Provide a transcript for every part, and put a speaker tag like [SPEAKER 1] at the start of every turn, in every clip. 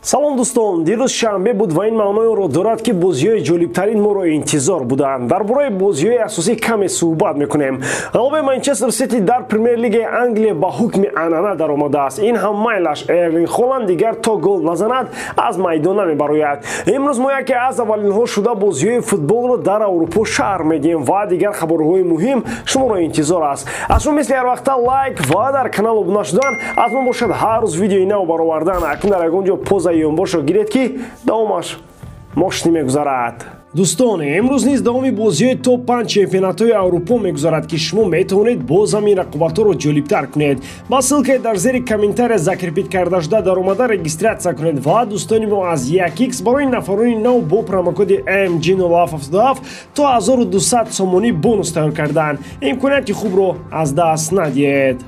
[SPEAKER 1] салом дӯстон, дирӯз шанбе буд ва ин маъноеро дорад ки бозиҳои ҷолибтарин моро интизор буданд. Дар бораи бозиҳои асосӣ каме суҳбат мекунем. ғалабаи Манчестер Сити дар Премер Лигаи Англия ба ҳукми анъана даромадааст. ин ҳам майлаш Эрлинг Холланд дигар то гол назанад аз майдон намебарояд. имрӯз мо яке аз аввалинҳо шуда бозиҳои футболро дар Аврупо шаҳр медиҳем ва дигар хабарҳои муҳим шуморо интизор аст. аз шумо мисли ҳар вақта лайк ва дар канал обуна шудан аз ман бошад ҳар рӯз видеои нав баровардан. акнун дар ягон ҷо поза бошо гиред ки давомаш мошти мегузарад. дӯстон, имрӯз низ давоми бозиҳои топ 5 чемпионатҳои Аврупо мегузарад ки шумо метавонед боз ҳамин рақобатҳоро ҷолибтар кунед. ба ссилкаи дар зери комментария закрепит карда шуда дар омада регистратсия кунед ва дӯстони мо аз 1x барои нафарони нав бо промокоди MG0777 то 1200 сомонӣ бонус тайёр карданд. имконияти хубро аз даст надиҳед.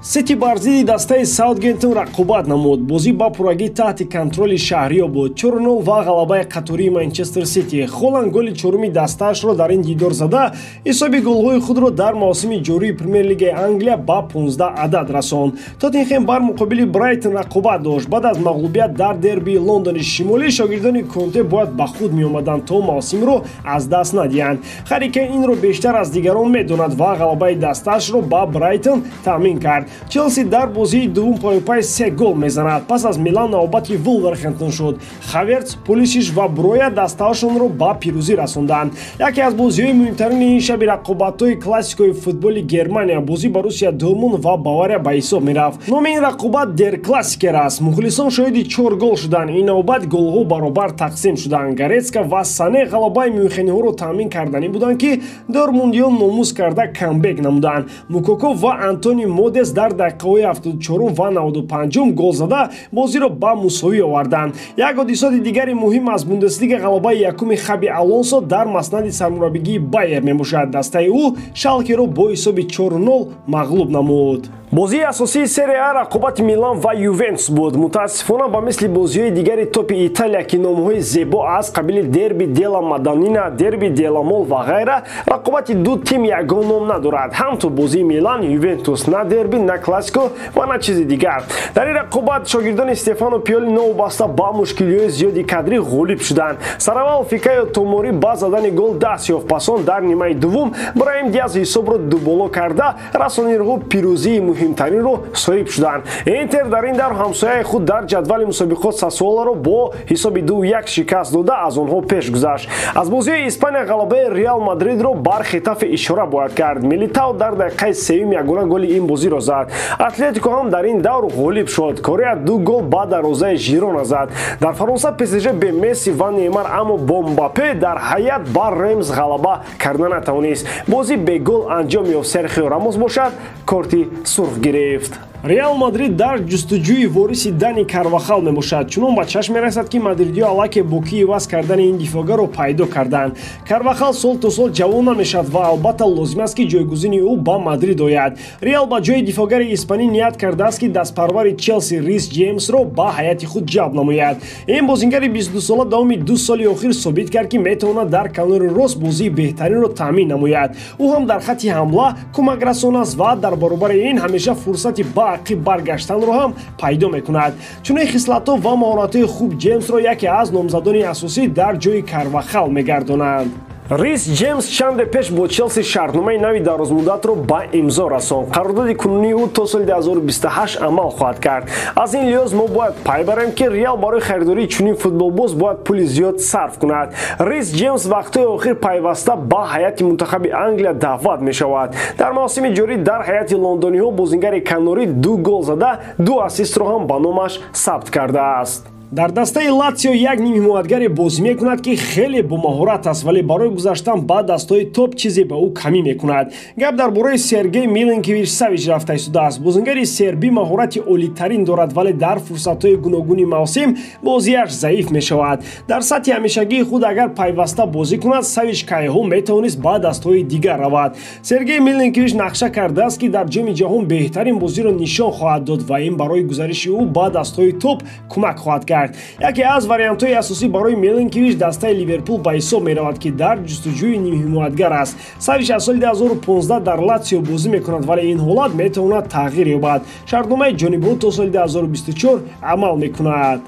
[SPEAKER 1] Сити бар зидди дастаи Саутгемптон рақобат намуд. бозӣ ба пуррагӣ таҳти контроли шаҳриё буд. 4-0 ва ғалабаи қатории Манчестер Сити. Холланд голи чоруми дастаашро дар ин дидор зада, ҳисоби голҳои худро дар мавсими ҷории Премер Лигаи Англия ба 15 адад расонд. Тоттенхем бар муқобили Брайтон рақобат дошт. баъд аз мағлубият дар дербии Лондони Шимолӣ, шогирдони Конте бояд ба худ меомаданд то мавсимро аз даст надиҳанд. Ҳар ки инро бештар аз дигарон медонад ва ғалабаи дастаашро ба Брайтон таъмин кард. Челси дар бозии дуввум пой 3 гол мезанад. пас аз Милан навбати Вулверхэмптон шуд. Хаверц, Пулисич ва Броя дастаашонро ба пирӯзӣ расонданд. яке аз бозиҳои муҳимтарини ин шаби рақобатҳои классикои футболи Германия, бозӣ Боруссия Дормунд ва Бавария ба ҳисоб мерафт. номи ин рақобат Дер Классикер аст. мухлисон шоҳиди 4 гол шуданд. ин навбат голҳо баробар тақсим шуданд. Горецка ва Сане ғалабаи мюнхениҳоро таъмин карданӣ буданд ки дормундиён номус карда камбек намуданд. Мукоко ва Антони Модес дар дақиқаҳои 74 ва 95 гол зада бозиро ба мусовӣ оварданд. як ҳодисоти дигари муҳим аз Бундеслига ғалабаи якуми Хаби Алонсо дар маснади сармураббигии Байер мебошад. дастаи ӯ Шалкеро бо ҳисоби 4-0 мағлуб намуд. бозии асосии серия А рақобати Милан ва Ювентус буд. мутаассифона ба мисли бозиҳои дигари топи Италия ки номҳои зебо аз қабили Дерби дела Маданина, Дерби дела Мол ва ғайра, рақобати ду тим ягон ном надорад. ҳамто бозии Милан Ювентус, на дерби, на классико ва на чизи дигар. дар ин рақобат шогирдони Стефано Пиоли новобаста ба мушкилиҳои зиёди кадрӣ ғолиб шуданд. Саравал Фикаё Томори ба задани гол даст ёфт. пасон дар нимаи дуввум Браҳим Диаз ҳисобро дуболо карда расонироҳо пирӯзии муҳимтаринро соҳиб шуданд. Интер дар ин давр ҳамсояи худ дар ҷадвали мусобиқот Сасуолоро бо ҳисоби 2-1 шикаст дода аз онҳо пеш гузашт. аз бозиҳои Испания ғалабаи Реал Мадридро бар Хетафе ишора бояд кард. Милитао дар дақиқаи сеюм ягона голи ин бозиро зад. Атлетико ҳам дар ин давр ғолиб шуд. Корея 2 гол ба дарвозаи Жирона зад. дар Фаронса ПСЖ бе Месси ва Неймар аммо бо Мбаппе дар ҳаят ба Ремз ғалаба карда натавонист. бозӣ бе гол анҷом ёфт. Серхио Рамос бошад корти сурх гирифт. Реал Мадрид дар ҷустуҷӯи вориси Дани Карвахал мебошад. чунон ба чашм мерасад ки мадридиё аллаке боки иваз кардани ин дифогаро пайдо карданд. Карвахал сол то сол ҷавон намешавад ва албатта лозим аст ки ҷойгузини ӯ ба Мадрид ояд. Реал ба ҷои дифогари испанӣ ният кардааст ки дастпарвари Челси Рис Ҷеймсро ба ҳаяти худ ҷалб намояд. ин бозингари 22 сола давоми 2 соли охир собит кард ки метавонад дар канори рост бозии беҳтаринро таъмин намояд. ӯ ҳам дар хатти ҳамла кӯмакрасон аст ва дар баробари ин ҳамеша фурсати ба ақиб баргаштанро ҳам пайдо мекунад. чунин хислатҳо ва маҳоратҳои хуб Ҷеймсро яке аз номзадони асосӣ дар ҷои Карвахал мегардонанд. Рис Ҷеймс чанде пеш бо Челси шартномаи нави дарозмуддатро ба имзо расон. қарордоди кунунии ӯ то соли 2028 амал хоҳад кард. аз ин лиҳоз мо бояд пай барем ки Реал барои харидории чунин футболбоз бояд пули зиёд сарф кунад. Рис Ҷеймс вақтҳои охир пайваста ба ҳайати мунтахаби Англия даъват мешавад. дар мавсими ҷорӣ дар ҳайати лондониҳо бозингари канорӣ 2 гол зада 2 ассистро ҳам ба номаш сабт кардааст. дар дастаи Латсио як нимҳимоятгаре бозӣ мекунад ки хеле бомаҳорат аст, вале барои гузаштан ба дастаҳои топ чизе ба ӯ камӣ мекунад. гап дар бораи Сергей Милинкевич Савич рафта истодааст. бозингари сербӣ маҳорати олитарин дорад, вале дар фурсатҳои гуногуни мавсим бозиаш заиф мешавад. дар сатҳи ҳамешагии худ агар пайваста бозӣ кунад, Савич кайҳо метавонист ба дастаҳои дигар равад. Сергей Милинкевич нақша кардааст ки дар ҷоми ҷаҳон беҳтарин бозиро нишон хоҳад дод ва ин барои гузариши ӯ ба дастаҳои топ кӯмак хоҳад кард. кард. Яке аз вариантҳои асосӣ барои Милинкевич дастаи Ливерпул ба ҳисоб меравад, ки дар ҷустуҷӯи нимҳимоятгар аст. Савич аз соли 2015 дар Латсио бозӣ мекунад, вале ин ҳолат метавонад тағйир ёбад. Шартномаи ҷонибҳо то соли 2024 амал мекунад.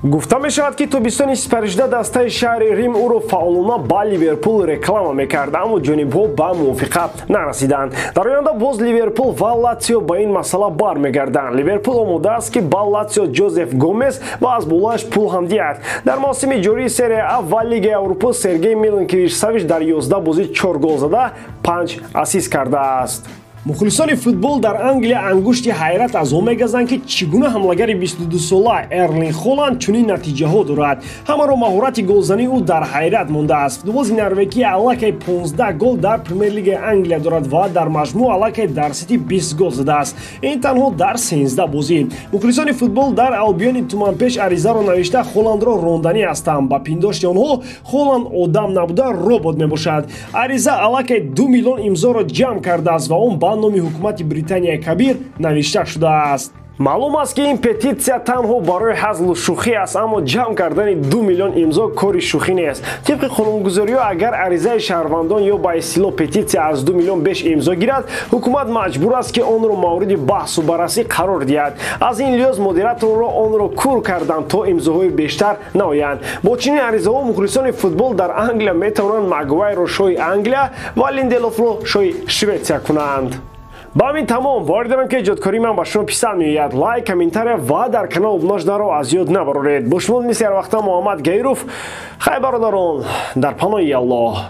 [SPEAKER 1] гуфта мешавад, ки тобистони 2018 дастаи шаҳри Рим ӯро фаъолона ба Ливерпул реклама мекард, аммо ҷонибҳо ба мувофиқа нарасиданд. Дар оянда боз Ливерпул ва Латсио ба ин масъала бармегарданд. Ливерпул омода аст, ки ба Латсио Ҷозеф Гомес ва аз болояш пул ҳам диҳад. Дар мавсими ҷории серия А ва Лигаи Аврупо Сергей Милинкевич-Савич дар 11 бозӣ 4 гол зада, 5 асист кардааст. мухлисони футбол дар Англия ангушти ҳайрат аз он мегазанд, ки чӣ гуна ҳамлагари 22-сола Эрлинг Холланд чунин натиҷаҳо дорад. Ҳамаро маҳорати голзании ӯ дар ҳайрат мондааст. Футболбози норвегӣ аллакай 15 гол дар Премер-лигаи Англия дорад ва дар маҷмӯъ аллакай дар Сити 20 гол задааст. Ин танҳо дар 13 бозӣ. Мухлисони футбол дар Албиони Туманпеш аризаро навишта Холландро ронданӣ ҳастанд. Ба пиндошти онҳо Холланд одам набуда робот мебошад. Ариза аллакай 2 миллион имзоро ҷамъ кардааст ва он ба номи ҳукумати Британияи Кабир навишта шудааст. маълум аст, ки ин петитсия танҳо барои ҳазлу шӯхӣ аст, аммо ҷамъ кардани 2 миллион имзо кори шӯхӣ нест. тибқи қонунгузориҳо агар аризаи шаҳрвандон ё ба истилоҳ петитсия аз 2 миллион беш имзо гирад, ҳукумат маҷбур аст, ки онро мавриди баҳсу баррасӣ қарор диҳад. аз ин лиҳоз модераторро онро кур карданд, то имзоҳои бештар наоянд. бо чунин аризаҳо мухлисони футбол дар Англия метавонанд Магуайрро шоҳи Англия ва Линделофро шоҳи Шветсия кунанд. ба ҳамин тамом, бовар дорам, ки эҷодкории ман ба шумо писанд меояд. лайк, комментария ва дар канал обуна шуданро аз ёд набароред. бо шумо мисли ҳар вақта Муҳаммад Гайров. хай бародарон, дар паноҳи Аллоҳ.